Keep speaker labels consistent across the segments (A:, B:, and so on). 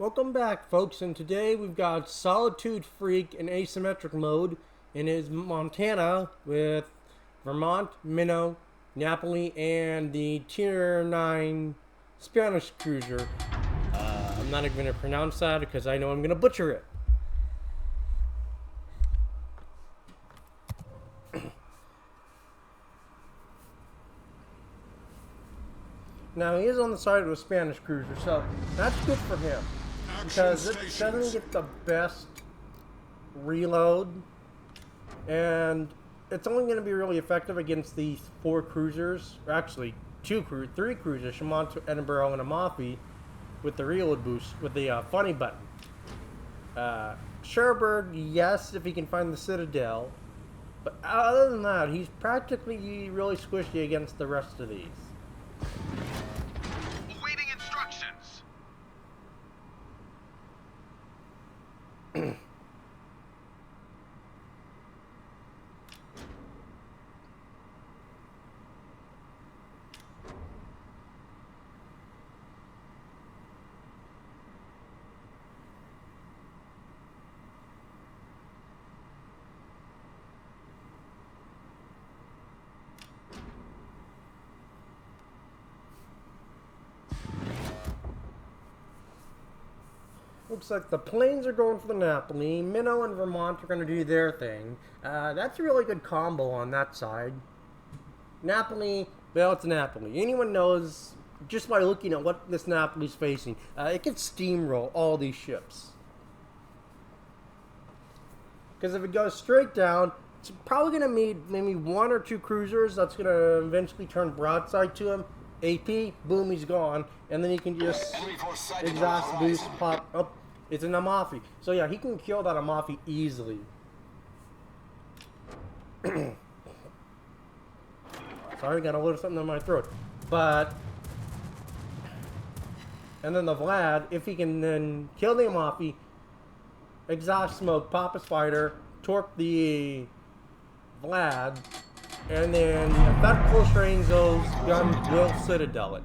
A: Welcome back, folks, and today we've got SolitudeFreak in asymmetric mode in his Montana with Vermont, Mino, Napoli, and the Tier 9 Spanish cruiser. I'm not even going to pronounce that because I know I'm going to butcher it. Now, he is on the side of a Spanish cruiser, so that's good for him. Because it doesn't get the best reload, and it's only going to be really effective against these 4 cruisers, or actually 3 cruisers, Shimano, Edinburgh, and Amalfi, with the reload boost, with the funny button. Sherbert, yes, if he can find the Citadel, but other than that, he's practically really squishy against the rest of these.
B: Awaiting instructions.
A: Looks like the planes are going for the Napoli. Mino and Vermont are going to do their thing. That's a really good combo on that side. Napoli, well, it's Napoli. Anyone knows, just by looking at what this Napoli's facing, it can steamroll all these ships. Because if it goes straight down, it's probably going to meet maybe 1 or 2 cruisers that's going to eventually turn broadside to him. AP, boom, he's gone. And then he can just exhaust boost, pop up. It's an Amalfi. So yeah, he can kill that Amalfi easily. Sorry, got a little something in my throat. But, and then the Vlad, if he can then kill the Amalfi, exhaust smoke, pop a spider, torque the Vlad, and then if that close range goes, gun will Citadel it.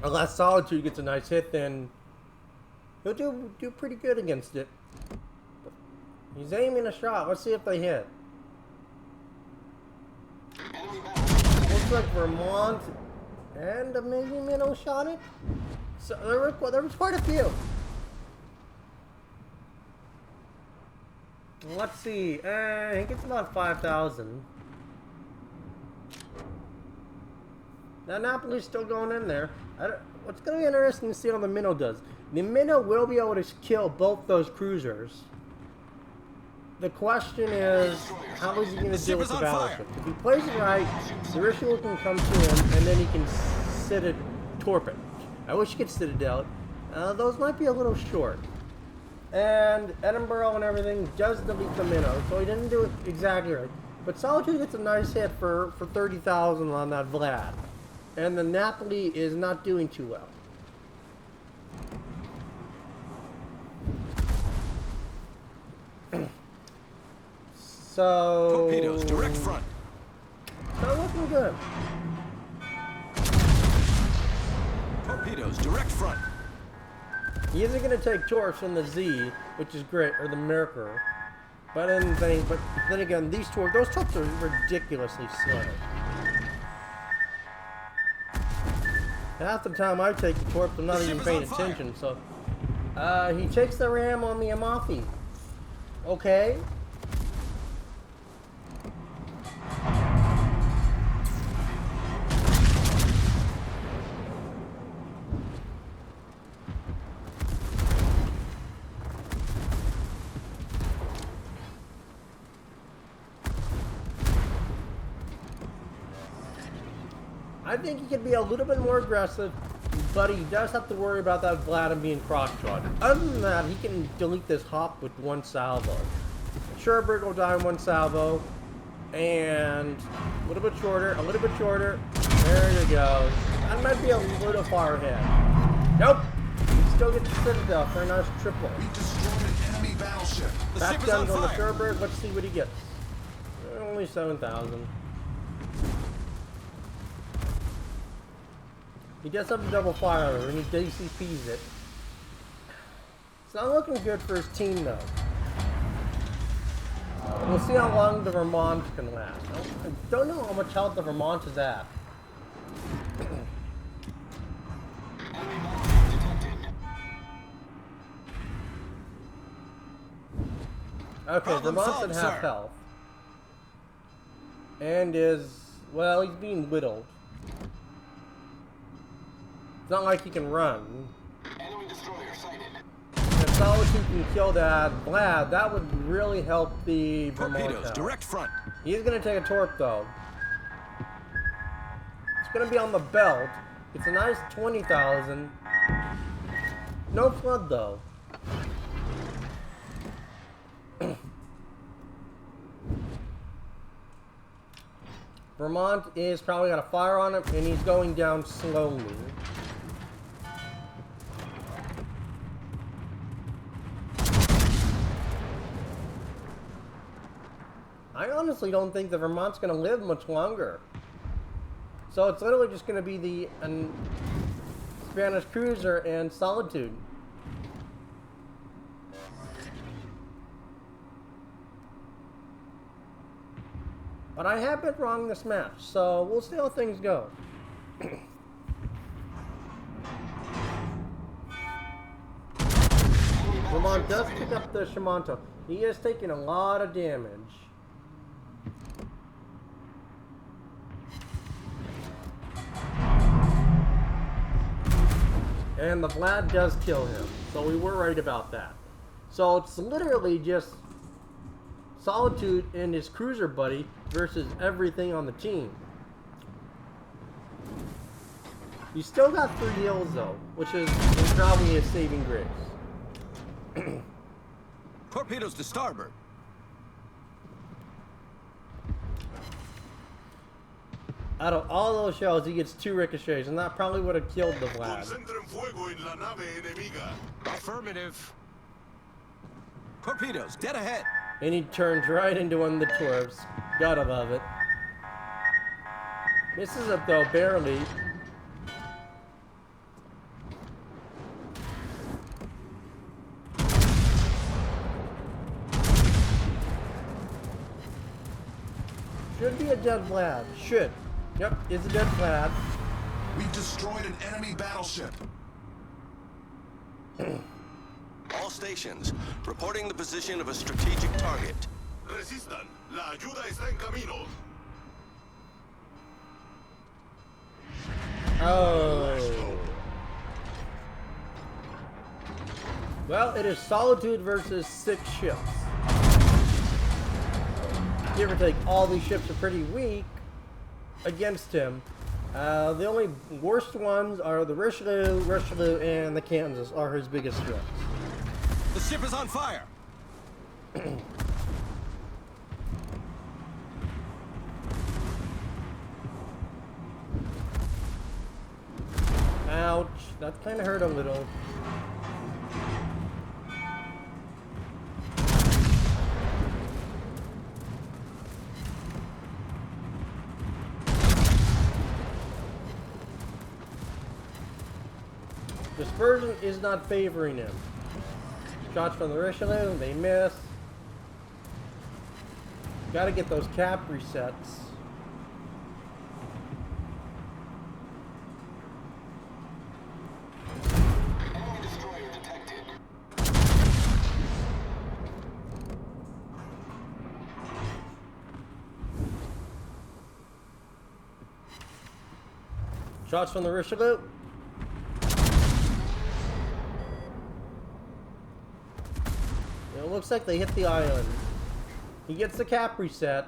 A: Unless Solitude gets a nice hit, then he'll do pretty good against it. He's aiming a shot. Let's see if they hit. Looks like Vermont and maybe Mino shot it. So there was quite a few. Let's see. He gets about 5,000. Now Napoli's still going in there. What's going to be interesting to see how the Mino does. The Mino will be able to kill both those cruisers. The question is, how is he going to deal with the battleship? If he plays it right, the Ritual can come to him, and then he can torp it. I wish he could Citadel it. Those might be a little short. And Edinburgh and everything does delete the Mino, so he didn't do it exactly right. But Solitude gets a nice hit for 30,000 on that Vlad. And the Napoli is not doing too well. So
B: Torpedoes, direct front.
A: So looking good.
B: Torpedoes, direct front.
A: He isn't going to take torps from the Z, which is great, or the Mercury. But then again, those torps are ridiculously slow. Half the time I take the torps, I'm not even paying attention. So he takes the ram on the Amalfi. Okay. I think he could be a little bit more aggressive, but he does have to worry about that Vlad being cross-shot. Other than that, he can delete this hop with 1 salvo. Sherbert will die in 1 salvo, and a little bit shorter. There you go. That might be a little far ahead. Nope. He still gets the Citadel for a nice triple.
B: We destroyed an enemy battleship.
A: Back guns on the Sherbert. Let's see what he gets. Only 7,000. He does have a double fire and he DCPs it. It's not looking good for his team though. We'll see how long the Vermont can last. I don't know how much health the Vermont is at. Okay, Vermont's at half health. And well, he's being whittled. It's not like he can run.
C: Enemy destroyer sighted.
A: If Solitude can kill that Vlad, that would really help the Vermont
B: Torpedoes,
A: out.
B: direct front.
A: He's gonna take a torp though. It's gonna be on the belt. It's a nice 20,000. No flood though. Vermont is probably got a fire on him and he's going down slowly. I honestly don't think the Vermont's going to live much longer. So it's literally just going to be the Spanish cruiser and Solitude. But I have been wrong this match, so we'll see how things go. Vermont does pick up the Shimanto. He is taking a lot of damage. And the Vlad does kill him, so we were right about that. So it's literally just Solitude and his cruiser buddy versus everything on the team. He's still got 3 heals though, which is probably his saving grace.
B: Torpedoes to starboard.
A: Out of all those shells, he gets 2 ricochets, and that probably would have killed the Vlad.
B: Concentren fuego en la nave enemiga. Affirmative. Torpedoes, dead ahead.
A: And he turns right into one of the torps. Gotta love it. Misses it though, barely. Should be a dead Vlad. Should. Yep, it's a dead Vlad.
B: We've destroyed an enemy battleship.
D: All stations, reporting the position of a strategic target.
B: Resistan. La ayuda está en camino.
A: Oh. Well, it is Solitude versus 6 ships. Give or take, all these ships are pretty weak against him. The only worst ones are the Richelieu, and the Kansas are his biggest threats.
B: The ship is on fire.
A: Ouch, that kind of hurt a little. Dispersion is not favoring him. Shots from the Richelieu, they miss. Gotta get those cap resets.
C: Enemy destroyer detected.
A: Shots from the Richelieu. It looks like they hit the island. He gets the cap reset.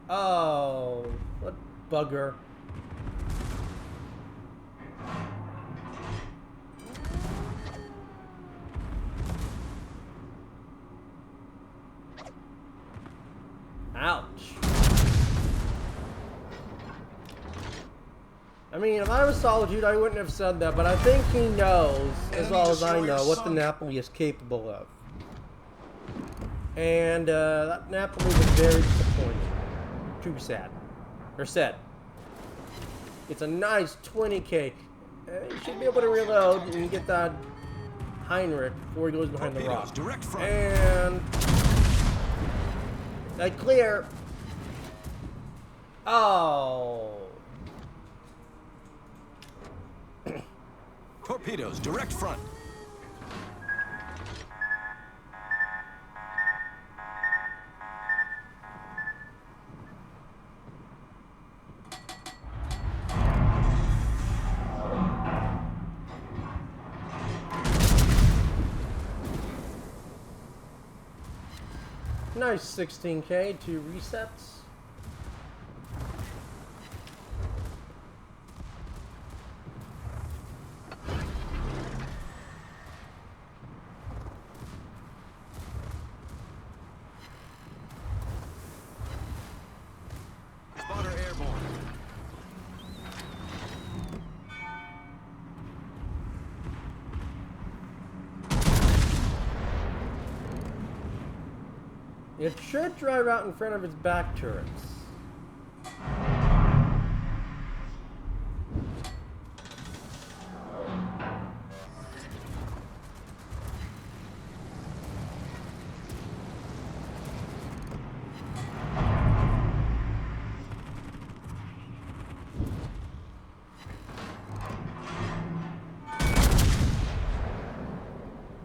A: Oh, what bugger. Ouch. I mean, if I was Solitude, I wouldn't have said that, but I think he knows, as well as I know, what the Napoli is capable of. And that Napoli was very disappointing. Too sad. Or said. It's a nice 20k. he should be able to reload and get that Heinrich before he goes behind the rock.
B: Direct front.
A: And they clear. Oh.
B: Torpedoes, direct front.
A: Nice 16K, 2 resets.
B: Spotter airborne.
A: It should drive out in front of its back turrets.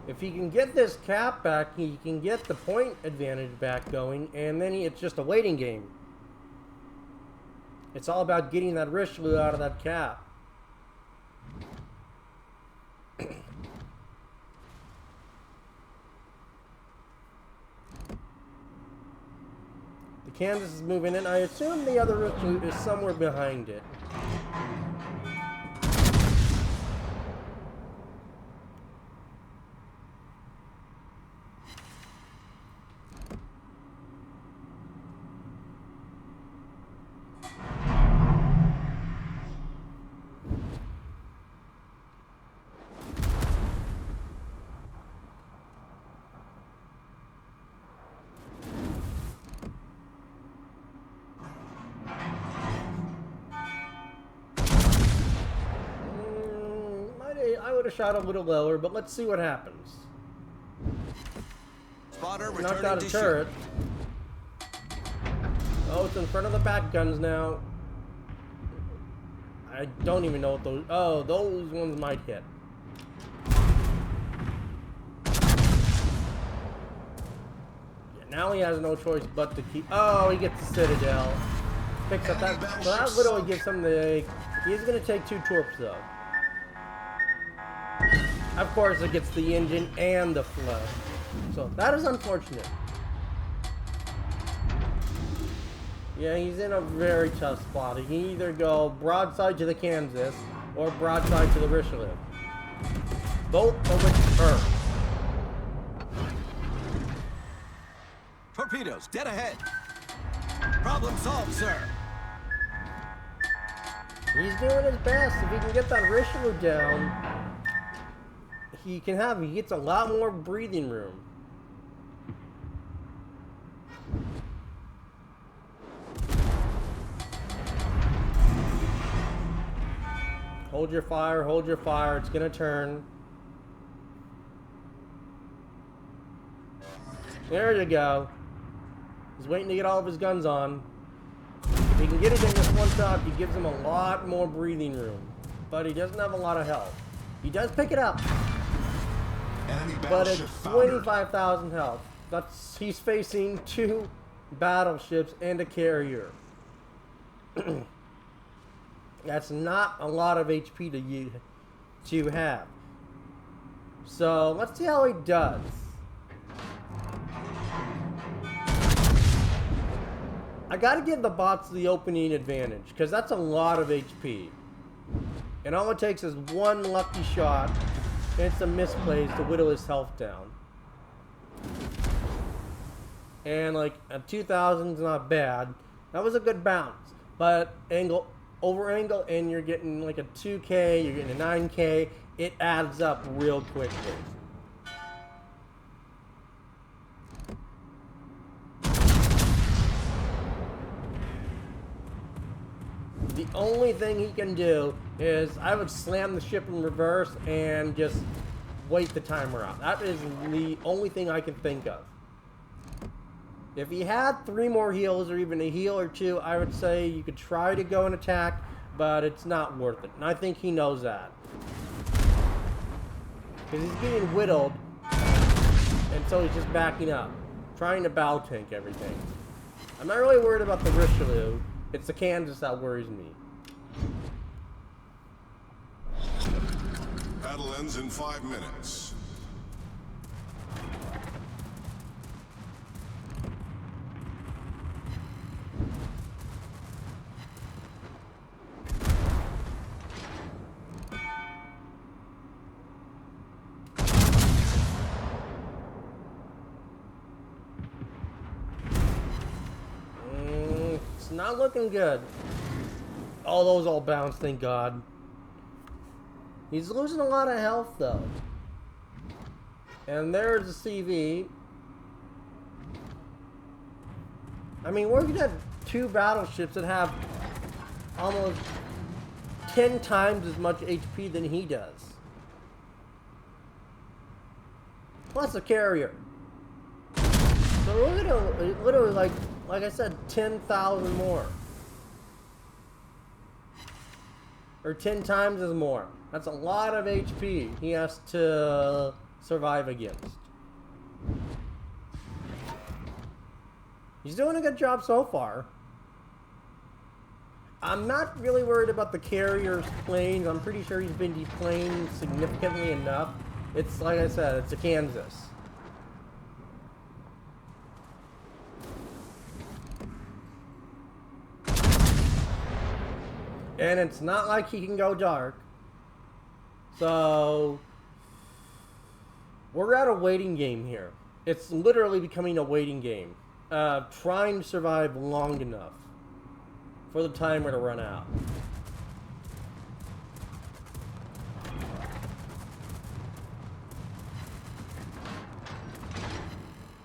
A: If he can get this cap back, he can get the point advantage back going, and then it's just a waiting game. It's all about getting that Richelieu out of that cap. The Kansas is moving in. I assume the other Richelieu is somewhere behind it. I would have shot a little lower, but let's see what happens.
B: Spotter
A: Knocked
B: returning
A: out
B: to
A: a
B: shoot.
A: turret. Oh, it's in front of the back guns now. I don't even know what those... Oh, those ones might hit. Yeah, now he has no choice but to keep... Oh, he gets the Citadel. Picks up that... So that literally gives him the... He's going to take 2 torps, though. Of course, it gets the engine and the flow. So, that is unfortunate. Yeah, he's in a very tough spot. He can either go broadside to the Kansas or broadside to the Richelieu. Both of which hurt.
B: Torpedoes, dead ahead. Problem solved, sir.
A: He's doing his best. If he can get that Richelieu down, he gets a lot more breathing room. Hold your fire, hold your fire. It's gonna turn. There you go. He's waiting to get all of his guns on. If he can get it in this one shot, he gives him a lot more breathing room. But he doesn't have a lot of health. He does pick it up.
B: Enemy
A: But it's
B: battleship foundered.
A: 25,000 health. He's facing 2 battleships and a carrier. That's not a lot of HP to have. So let's see how he does. I gotta give the bots the opening advantage, because that's a lot of HP. And all it takes is one lucky shot and some misplays to whittle his health down. And like a 2,000 is not bad. That was a good bounce. But over angle, and you're getting like a 2K, you're getting a 9K, it adds up real quickly. The only thing he can do is I would slam the ship in reverse and just wait the timer out. That is the only thing I can think of. If he had 3 more heals or even a heal or 2, I would say you could try to go and attack, but it's not worth it. And I think he knows that. Because he's getting whittled, and so he's just backing up, trying to bow tank everything. I'm not really worried about the Richelieu. It's the Kansas that worries me.
B: Battle ends in 5 minutes.
A: It's not looking good. Oh, those all bounced, thank God. He's losing a lot of health, though. And there's the CV. I mean, we're looking at 2 battleships that have almost 10 times as much HP than he does. Plus a carrier. So we're gonna literally, like I said, 10,000 more. Or 10 times as more. That's a lot of HP he has to survive against. He's doing a good job so far. I'm not really worried about the carrier's planes. I'm pretty sure he's been deplaned significantly enough. It's, like I said, it's a Kansas. And it's not like he can go dark. So we're at a waiting game here. It's literally becoming a waiting game. Trying to survive long enough for the timer to run out.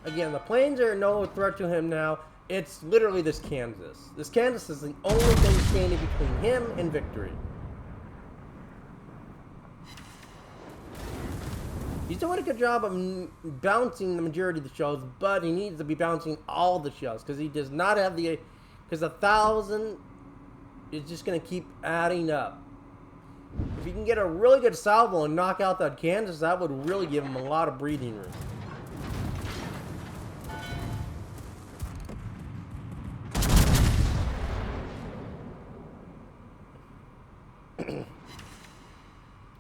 A: Again, the planes are no threat to him now. It's literally this Kansas. This Kansas is the only thing standing between him and victory. He's doing a good job of bouncing the majority of the shells, but he needs to be bouncing all the shells because he does not have the... Because 1,000 is just going to keep adding up. If he can get a really good salvo and knock out that Kansas, that would really give him a lot of breathing room.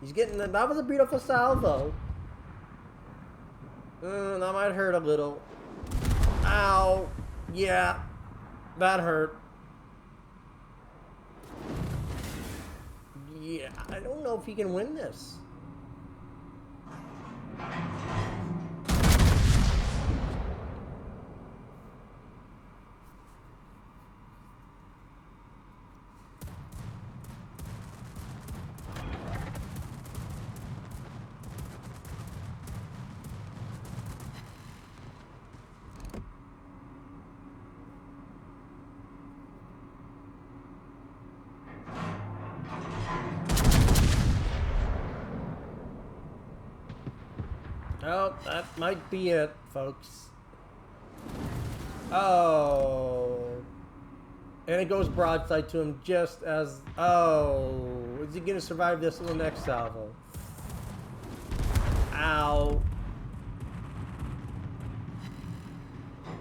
A: He's getting... That was a beautiful salvo. That might hurt a little. Ow. Yeah. That hurt. Yeah. I don't know if he can win this. Oh, that might be it, folks. Oh. And it goes broadside to him just as... Oh. Is he going to survive this in the next salvo? Ow.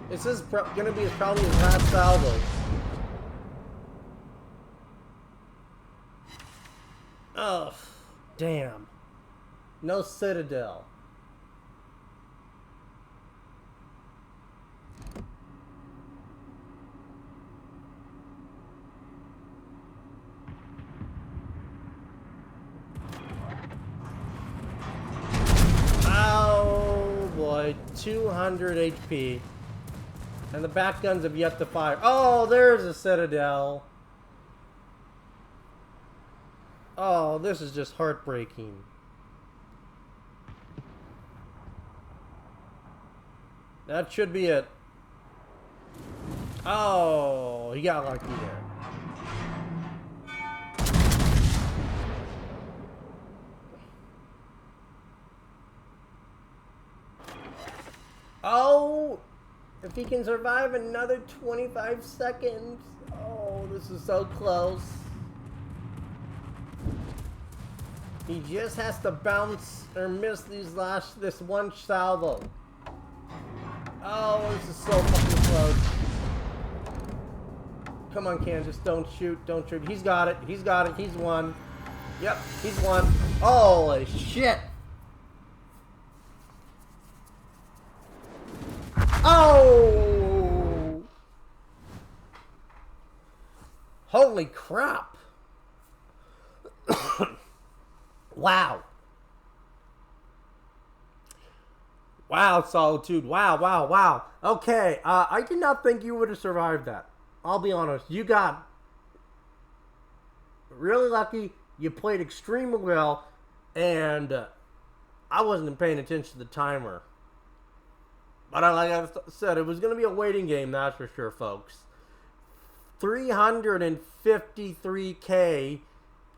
A: This is going to be probably his last salvo. Oh. Damn. No Citadel. Oh boy, 200 HP. And the back guns have yet to fire. Oh, there's a Citadel. Oh, this is just heartbreaking. That should be it. Oh, he got lucky there. Oh, if he can survive another 25 seconds. Oh, this is so close. He just has to bounce or miss this one salvo. Oh, this is so fucking close. Come on, Kansas, don't shoot, don't shoot. He's got it, he's got it, he's won. Yep, he's won. Holy shit! Oh! Holy crap! Wow. Wow, Solitude. Wow, wow, wow. Okay, I did not think you would have survived that. I'll be honest. You got really lucky. You played extremely well. And I wasn't paying attention to the timer. But like I said, it was going to be a waiting game, that's for sure, folks. 353K.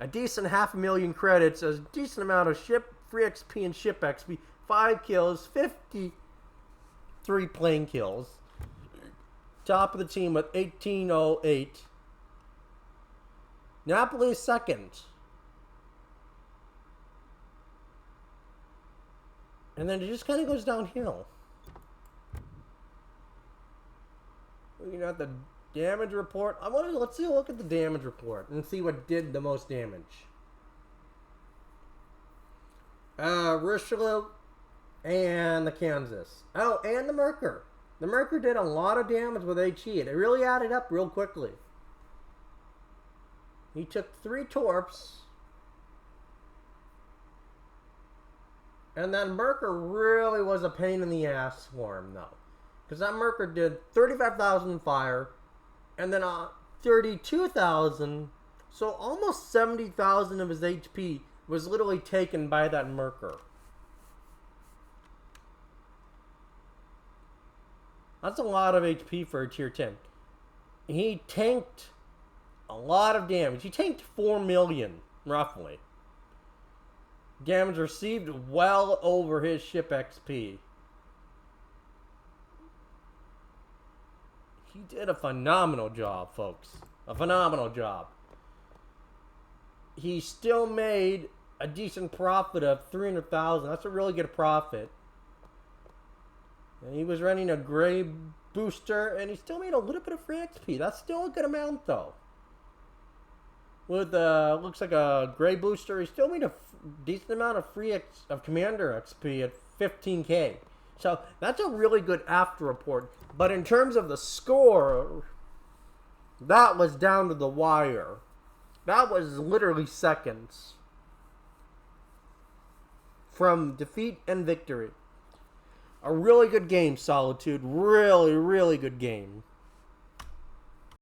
A: A decent 500,000 credits. A decent amount of free XP and ship XP. 5 kills. 53 plane kills. Top of the team with 1808. Napoli second. And then it just kind of goes downhill. You know, the damage report. Let's see a look at the damage report and see what did the most damage. Richelieu and the Kansas. Oh, and the Merker. The Merker did a lot of damage with HE. It really added up real quickly. He took 3 torps. And that Merker really was a pain in the ass for him, though. Because that Merker did 35,000 fire. And then 32,000. So almost 70,000 of his HP was literally taken by that Merker. That's a lot of HP for a tier 10. He tanked a lot of damage. He tanked 4 million, roughly. Damage received well over his ship XP. He did a phenomenal job, folks. A phenomenal job. He still made a decent profit of 300,000. That's a really good profit. And he was running a gray booster, and he still made a little bit of free XP. That's still a good amount, though. With looks like a gray booster, he still made a decent amount of of commander XP at 15K. So that's a really good after report. But in terms of the score, that was down to the wire. That was literally seconds from defeat and victory. A really good game, Solitude. Really, really good game.